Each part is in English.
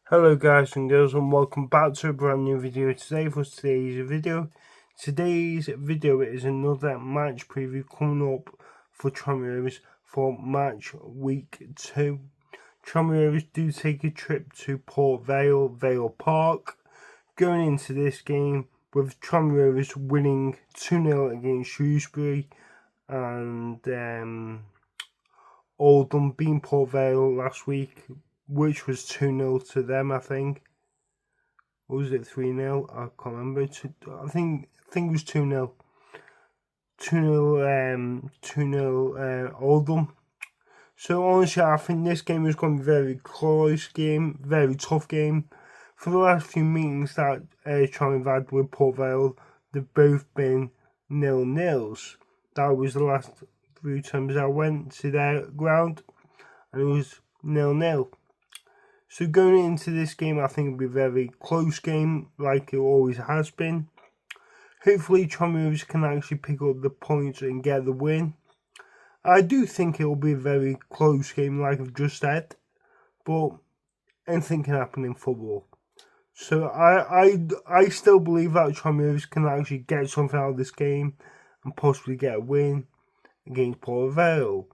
Hello guys and girls, and welcome back to a brand new video. Today's video is another match preview coming up for Tranmere for match week 2. Tranmere do take a trip to Vale Park, going into this game with Tranmere winning 2-0 against Shrewsbury and Oldham beating Port Vale last week, which was 2-0 to them, I think. Or was it 3-0? I can't remember. I think it was 2-0. 2-0 Oldham. So honestly, I think this game is going to be a very close game, very tough game. For the last few meetings that Tranmere had with Port Vale, they've both been 0-0s. That was the last 3 times I went to their ground, and it was 0-0. So going into this game, I think it'll be a very close game, like it always has been. Hopefully, Tranmere can actually pick up the points and get the win. I do think it will be a very close game, like I've just said, but anything can happen in football. So I still believe that Tranmere can actually get something out of this game and possibly get a win against Port Vale.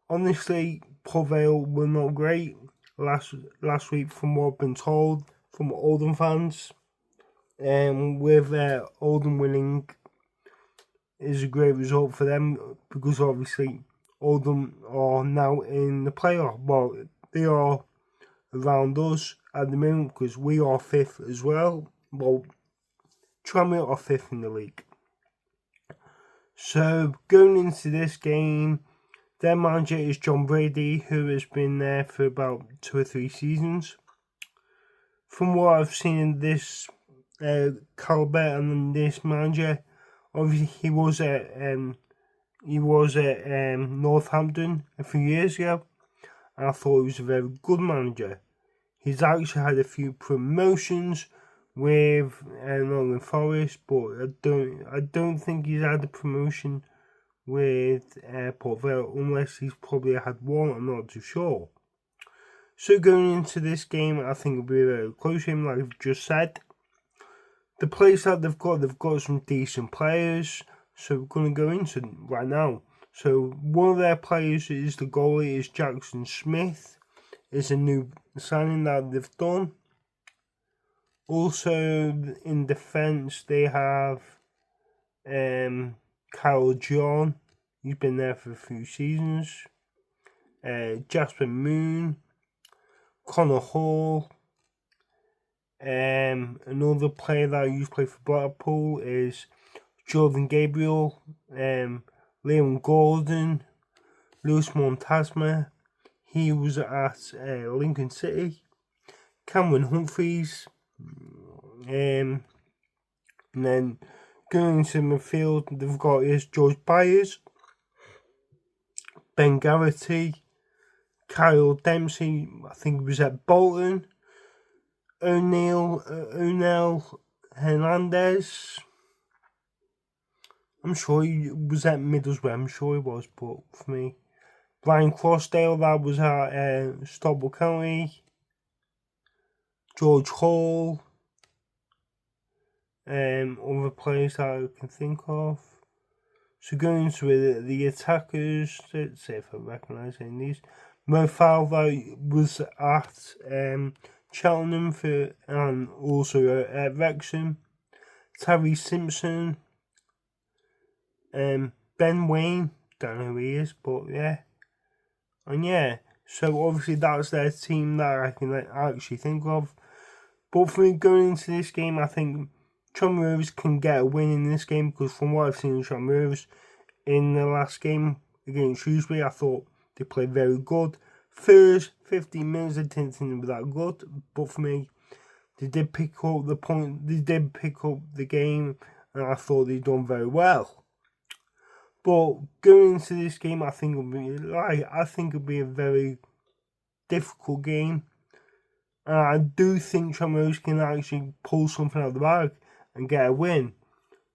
Honestly, Port Vale were not great last week, from what I've been told from Oldham fans. With Oldham winning is a great result for them, because obviously Oldham are now in the playoff. Well, they are around us at the moment because we are 5th as well. Well, Tranmere are 5th in the league. So going into this game, their manager is John Brady, who has been there for about 2 or 3 seasons. From what I've seen in this caliber and this manager, obviously he was at Northampton a few years ago, and I thought he was a very good manager. He's actually had a few promotions with Nottingham Forest, but I don't think he's had a promotion with Port Vale, unless he's probably had one. I'm not too sure. So going into this game, I think it'll be a very close game, like I've just said. The players that they've got some decent players, so we're going to go into them right now. So one of their players is the goalie, is Jackson Smith. It's a new signing that they've done. Also in defence, they have Kyle John. He's been there for a few seasons. Jasper Moon, Connor Hall. Another player that used to play for Blackpool is Jordan Gabriel, Liam Gordon, Lewis Montasma. He was at Lincoln City. Cameron Humphreys. And then going into midfield, they've got is George Byers, Ben Garrity, Kyle Dempsey, I think he was at Bolton, O'Neill Hernandez. I'm sure he was at Middlesbrough, I'm sure he was, but for me, Brian Crossdale, that was at Stobble County, George Hall, other players that I can think of. So going into the attackers, let's see if I recognise any of these. Mo Falvo was at Cheltenham and also at Wrexham. Terry Simpson, Ben Wayne, don't know who he is, but yeah. And yeah, so obviously that's their team that I can actually think of. But for me, going into this game, I think Tranmere can get a win in this game, because from what I've seen of Tranmere in the last game against Shrewsbury, I thought they played very good. First 15 minutes, I didn't think they were that good, but for me, they did pick up the point. They did pick up the game, and I thought they'd done very well. But going into this game, I think it'll be a very difficult game. And I do think Tranmere can actually pull something out of the bag and get a win.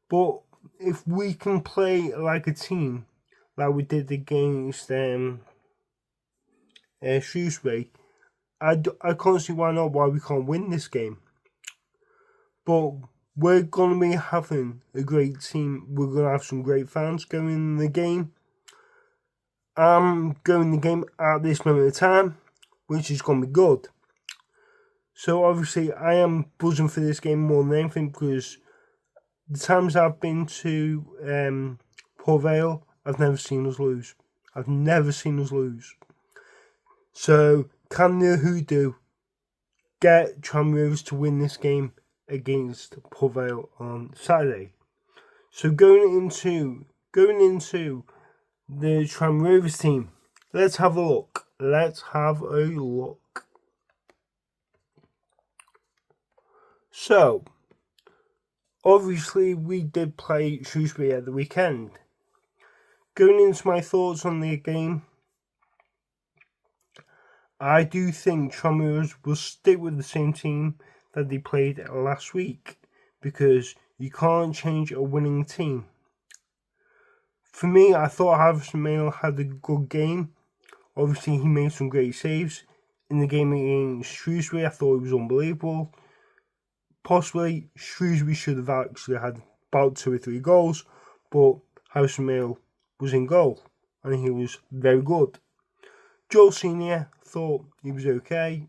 But if we can play like a team, like we did against Shrewsbury, I can't see why we can't win this game. But we're going to be having a great team. We're going to have some great fans going in the game. I'm going the game at this moment of time, which is going to be good. So obviously I am buzzing for this game more than anything, because the times I've been to Port Vale, I've never seen us lose. I've never seen us lose. So can the Hoodoo get Tranmere to win this game against Port Vale on Saturday? So going into the Tranmere team, let's have a look. So obviously we did play Shrewsbury at the weekend. Going into my thoughts on the game, I do think Tranmere will stick with the same team that they played last week, because you can't change a winning team. For me, I thought Harvison Mail had a good game. Obviously, he made some great saves. In the game against Shrewsbury, I thought it was unbelievable. Possibly, Shrewsbury should have actually had about 2 or 3 goals, but Harvison Mail was in goal, and he was very good. Joel Senior, thought he was okay.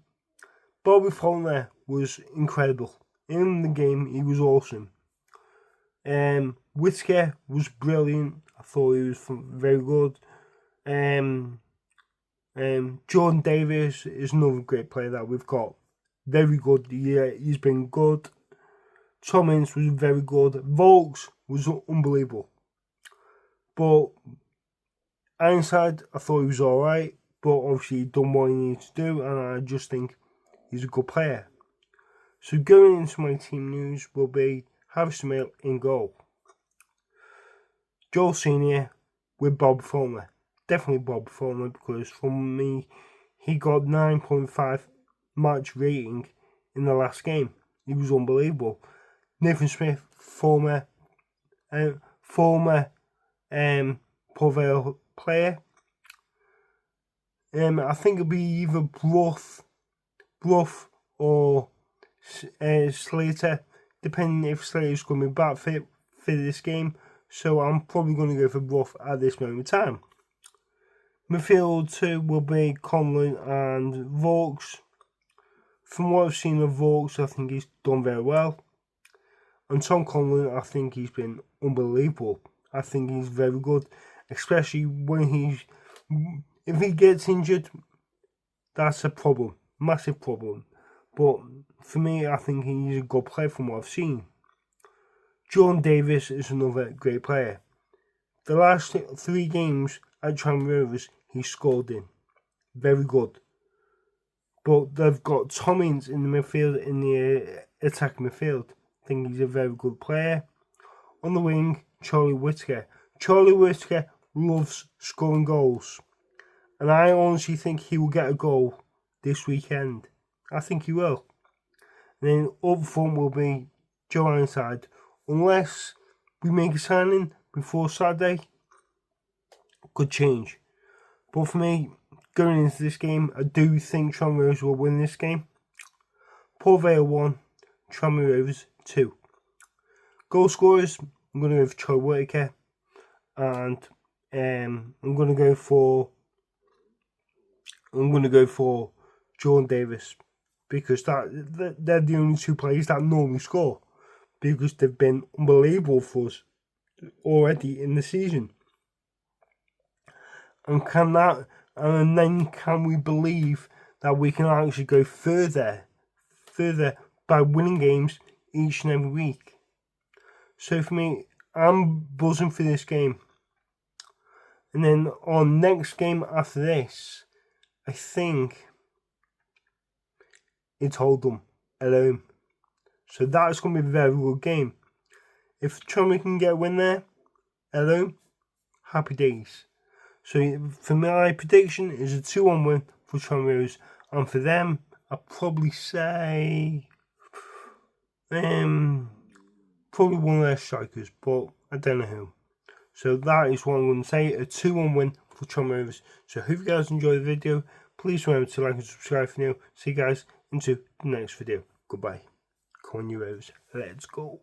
Bobby Faulkner was incredible. In the game, he was awesome. Whittaker was brilliant. I thought he was very good. Jordan Davis is another great player that we've got. Very good. Yeah, he's been good. Tom Ince was very good. Volks was unbelievable. But Ironside, I thought he was alright. But obviously, he done what he needed to do, and I just think he's a good player. So going into my team news will be Harrison Mail in goal. Joel Senior with Bob Faulkner. Definitely Bob Faulkner, because for me, he got 9.5 match rating in the last game. He was unbelievable. Nathan Smith, former Port Vale player. I think it'll be either Bruff or Slater, depending if Slater's going to be back fit for this game. So I'm probably going to go for Bruff at this moment in time. Midfield 2 will be Conlon and Vaux. From what I've seen of Vaux, I think he's done very well. And Tom Conlon, I think he's been unbelievable. I think he's very good, especially when if he gets injured, that's a problem, massive problem. But for me, I think he's a good player from what I've seen. Jordan Davis is another great player. The last 3 games at Tranmere, he scored in. Very good. But they've got Tom Ince in the midfield, in the attacking midfield. I think he's a very good player. On the wing, Charlie Whittaker. Charlie Whittaker loves scoring goals. And I honestly think he will get a goal this weekend. I think he will. And then up front will be Joe Ironside. Unless we make a signing before Saturday, could change. But for me, going into this game, I do think Tranmere will win this game. Port Vale 1, Tranmere 2. Goal scorers, I'm going to go for Troy Whittaker, and I'm going to go for Jordan Davis, because they're the only 2 players that normally score, because they've been unbelievable for us already in the season. And then can we believe that we can actually go further by winning games each and every week? So for me, I'm buzzing for this game. And then on next game after this, I think it's Oldham at home. So that's going to be a very good game. If Tranmere can get a win there at home, happy days. So for my prediction is a 2-1 win for Tranmere, and for them, I'll probably say probably one of their strikers, but I don't know who. So that is what I'm going to say, a 2-1 win for Tranmere. So I hope you guys enjoyed the video. Please remember to like and subscribe for now. See you guys into the next video. Goodbye. Come on, you Rose. Let's go.